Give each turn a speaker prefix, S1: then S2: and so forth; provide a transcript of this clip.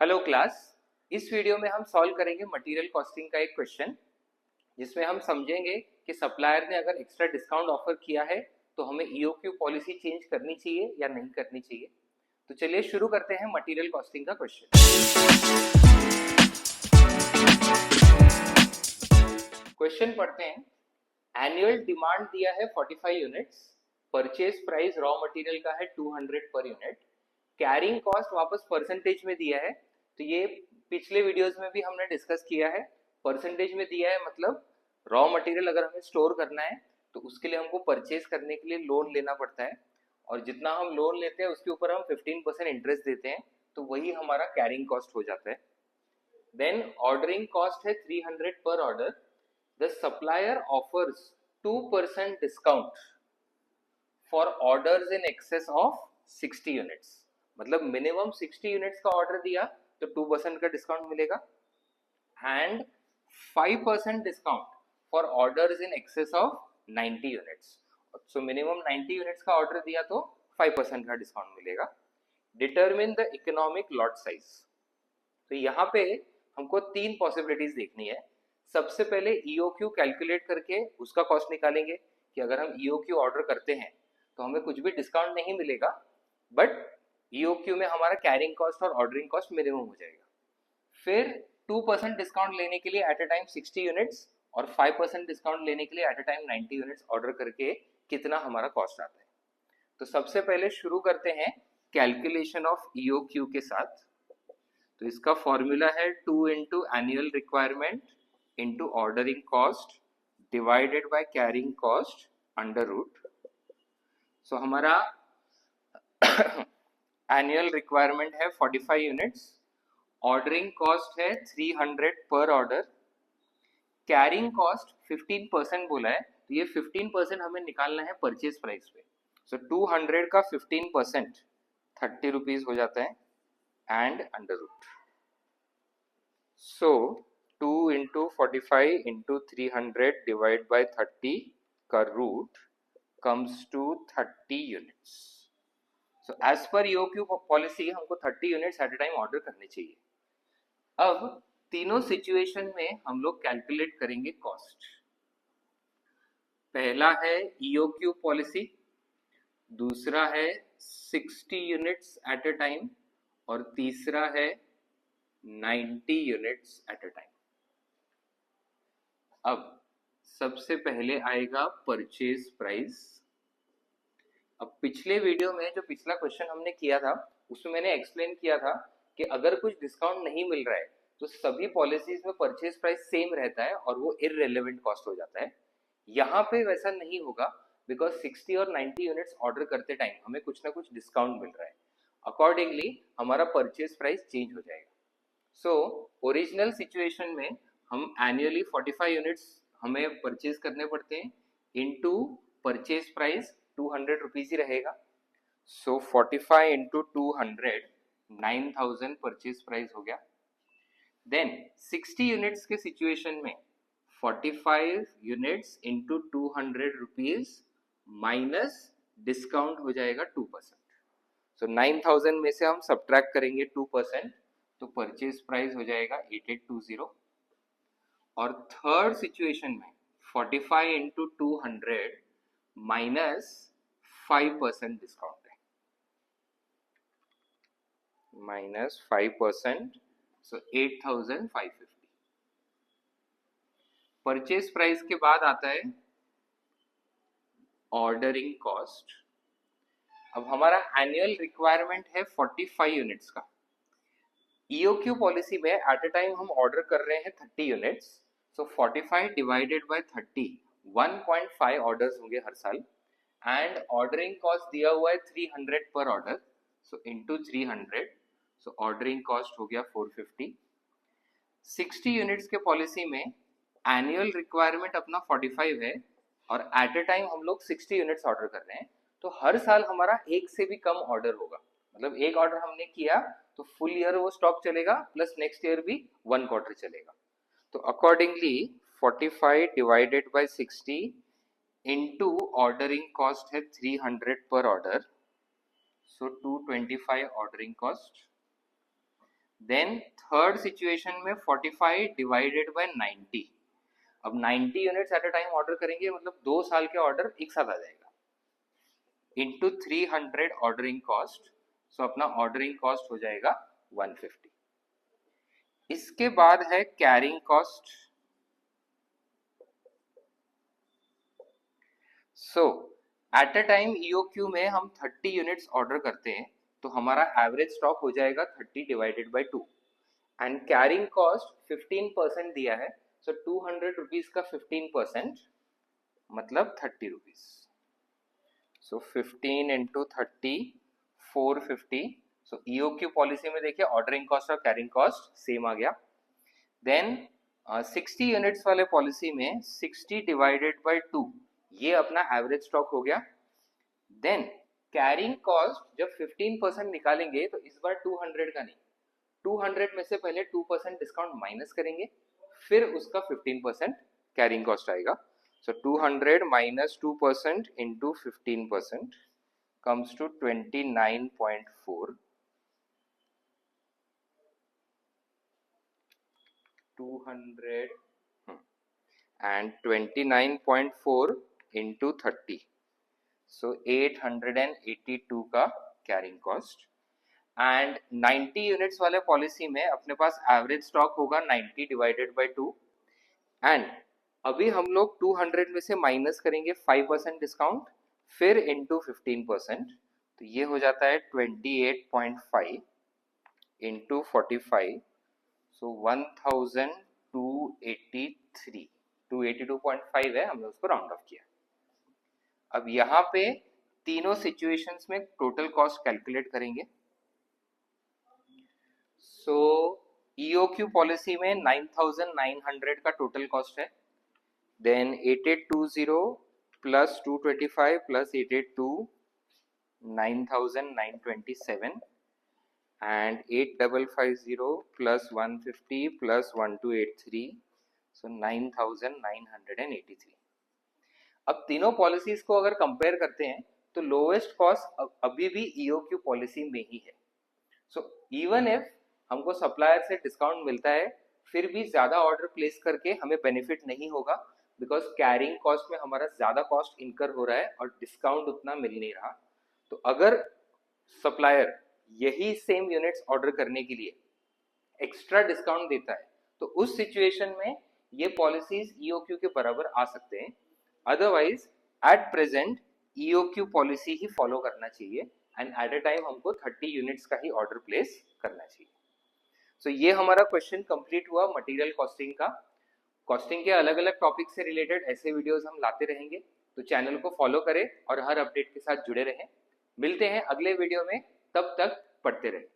S1: Hello class. इस video में हम सॉल्व करेंगे मटेरियल कॉस्टिंग का एक क्वेश्चन, जिसमें हम समझेंगे कि सप्लायर ने अगर एक्स्ट्रा डिस्काउंट ऑफर किया है तो हमें ईओक्यू पॉलिसी चेंज करनी चाहिए या नहीं करनी चाहिए। तो चलिए शुरू करते हैं मटेरियल कॉस्टिंग का क्वेश्चन। क्वेश्चन पढ़ते हैं। एनुअल डिमांड दिया है 45 units, purchase price raw material का है 200 पर यूनिट, कैरिंग कॉस्ट वापस परसेंटेज में दिया है। तो ये पिछले वीडियोस में भी हमने डिस्कस किया है। परसेंटेज में दिया है मतलब रॉ मटेरियल अगर हमें स्टोर करना है तो उसके लिए हमको परचेज करने के लिए लोन लेना पड़ता है, और जितना हम लोन लेते हैं उसके ऊपर हम 15% इंटरेस्ट देते हैं, तो वही हमारा कैरिंग कॉस्ट हो जाता है। देन ऑर्डरिंग कॉस्ट है 300 per order. The supplier offers 2% discount for orders in excess of 60 units. मतलब मिनिमम 60 यूनिट्स का ऑर्डर दिया तो 2% का डिस्काउंट मिलेगा, and 5% discount for orders in excess of 90 units. So minimum 90 units का ऑर्डर दिया तो 5% का डिस्काउंट मिलेगा। Determine the economic lot size. तो यहाँ पे हमको तीन पॉसिबिलिटीज देखनी है। सबसे पहले ईओक्यू कैलकुलेट करके उसका कॉस्ट निकालेंगे कि अगर हम ईओक्यू ऑर्डर करते हैं तो हमें कुछ भी डिस्काउंट नहीं मिलेगा, बट ईओक्यू में हमारा कैरिंग कॉस्ट और ऑर्डरिंग कॉस्ट मिनिमम हो जाएगा। फिर 2% डिस्काउंट लेने के लिए एट अ टाइम 60 यूनिट्स और 5% डिस्काउंट लेने के लिए eight a time 90 units order करके कितना हमारा कॉस्ट आता है। तो सबसे पहले शुरू करते हैं कैलकुलेशन ऑफ ईओक्यू के साथ। तो इसका फॉर्मूला है 2 into annual requirement into ordering cost divided by carrying cost under root. So हमारा एनुअल रिक्वायरमेंट है 45 यूनिट्स, ऑर्डरिंग कॉस्ट है 300 पर ऑर्डर, कैरिंग कॉस्ट 15% बोला है, तो ये 15% हमें निकालना है परचेज प्राइस पे। सो 200 का 15% 30 रुपीज हो जाता है and under root. So 2 into 45 into 300 divide by 30 का root comes to 30 units. So as per EOQ policy हमको 30 units at a time order करने चाहिए। अब तीनों सिचुएशन में हम लोग कैलकुलेट करेंगे कॉस्ट। पहला है EOQ पॉलिसी, दूसरा है 60 यूनिट्स एट अ टाइम, और तीसरा है 90 यूनिट्स एट अ टाइम। अब सबसे पहले आएगा परचेज प्राइस। अब पिछले वीडियो में जो पिछला क्वेश्चन हमने किया था उसमें मैंने एक्सप्लेन किया था कि अगर कुछ डिस्काउंट नहीं मिल रहा है तो सभी पॉलिसीज में परचेज प्राइस सेम रहता है और वो इररिलेवेंट कॉस्ट हो जाता है। यहाँ पे वैसा नहीं होगा, बिकॉज 60 और 90 यूनिट्स ऑर्डर करते टाइम हमें कुछ ना कुछ डिस्काउंट मिल रहा है, अकॉर्डिंगली हमारा परचेज प्राइस चेंज हो जाएगा। सो ओरिजिनल सिचुएशन में हम एनुअली 45 यूनिट्स हमें परचेज करने पड़ते हैं, इनटू परचेज प्राइस 200 रुपीज ही रहेगा। सो 45 इंटू 200 9000 परचेज प्राइस हो गया। देन 60 यूनिट्स के सिचुएशन में 45 units into 200 rupees minus discount हो जाएगा 2%। सो 9000 में से हम सब्ट्रैक्ट करेंगे 2%, तो परचेज प्राइस हो जाएगा 8820। और थर्ड सिचुएशन में 45 इंटू 200 माइनस 5% डिस्काउंट है, माइनस 5%, सो 8550। परचेज प्राइस के बाद आता है ऑर्डरिंग कॉस्ट। अब हमारा एनुअल रिक्वायरमेंट है 45 यूनिट्स का। ईओक्यू पॉलिसी में एट अ टाइम हम ऑर्डर कर रहे हैं 30 यूनिट्स, सो 45 डिवाइडेड बाय 30 1.5 ऑर्डर्स होंगे हर साल, एंड ऑर्डरिंग कॉस्ट दिया हुआ है 300 पर ऑर्डर, सो इनटू 300, सो ऑर्डरिंग कॉस्ट हो गया 450। 60 यूनिट्स के पॉलिसी में एनुअल रिक्वायरमेंट अपना 45 है और एट अ टाइम हम लोग 60 यूनिट्स ऑर्डर कर रहे हैं, तो हर साल हमारा एक से भी कम ऑर्डर होगा। मतलब एक ऑर्डर हमने किया तो फुल ईयर वो स्टॉक चलेगा, प्लस नेक्स्ट ईयर भी 1 क्वार्टर चलेगा। तो accordingly 45 divided by 60 into ordering cost है 300 per order, so 225 ordering cost, then third situation में 45 डिवाइडेड बाय 90। अब 90 units at a time order करेंगे, मतलब 2 साल के ऑर्डर एक साथ आ जाएगा, इंटू 300 ऑर्डरिंग कॉस्ट। सो अपना ऑर्डरिंग कॉस्ट हो जाएगा 150। इसके बाद है carrying cost. So eight a time EOQ में हम 30 यूनिट्स ऑर्डर करते हैं, तो हमारा एवरेज स्टॉक हो जाएगा 30 divided by 2, and carrying cost 15% दिया है। सो 200 रुपीज का 15% मतलब 30 रुपीज। सो 15 इंटू 30 450। सो ईओक्यू पॉलिसी में देखिए ऑर्डरिंग कॉस्ट और कैरिंग कॉस्ट सेम आ गया। देन 60 यूनिट्स वाले पॉलिसी में 60 डिवाइडेड बाय 2, ये अपना एवरेज स्टॉक हो गया। देन कैरिंग कॉस्ट जब 15% निकालेंगे तो इस बार 200 का नहीं, 200 में से पहले 2% डिस्काउंट माइनस करेंगे, फिर उसका 15% कैरिंग कॉस्ट आएगा। सो 200 minus 2% into 15% comes to 29.4। 200 and 29.4 into 30, so 882 का कैरिंग कॉस्ट। एंड 90 यूनिट्स वाले पॉलिसी में अपने पास एवरेज स्टॉक होगा 90 डिवाइडेड बाय 2, एंड अभी हम लोग 200 में से माइनस करेंगे 5% डिस्काउंट, फिर इंटू 15%, तो ये हो जाता है 28.5 इंटू 45, सो 1283, 282.5 है, हमने उसको राउंड ऑफ किया। अब यहाँ पे तीनों सिचुएशंस में टोटल कॉस्ट कैलकुलेट करेंगे। सो ईओक्यू पॉलिसी में 9900 का टोटल कॉस्ट है, then 8820 plus 225 plus 882 9927, and 8550 plus 150 plus 1283, so 9983। अब तीनों पॉलिसीज को अगर कंपेयर करते हैं तो लोएस्ट कॉस्ट अभी भी ईओक्यू पॉलिसी में ही है। सो इवन इफ हमको सप्लायर से डिस्काउंट मिलता है, फिर भी ज्यादा ऑर्डर प्लेस करके हमें बेनिफिट नहीं होगा, बिकॉज कैरिंग कॉस्ट में हमारा ज्यादा कॉस्ट इनकर हो रहा है और डिस्काउंट उतना मिल नहीं रहा। तो अगर सप्लायर यही सेम यूनिट्स ऑर्डर करने के लिए एक्स्ट्रा डिस्काउंट देता है, तो उस सिचुएशन में ये पॉलिसीज ईओक्यू के बराबर आ सकते हैं। Otherwise at present EOQ policy he follow करना चाहिए, एंड एट अ टाइम हमको 30 यूनिट्स का ही ऑर्डर प्लेस करना चाहिए। सो ये हमारा क्वेश्चन कंप्लीट हुआ मटेरियल कॉस्टिंग का। कॉस्टिंग के अलग अलग टॉपिक से रिलेटेड ऐसे वीडियोस हम लाते रहेंगे, तो चैनल को फॉलो करें और हर अपडेट के साथ जुड़े रहें। मिलते हैं अगले वीडियो में, तब तक पढ़ते रहें।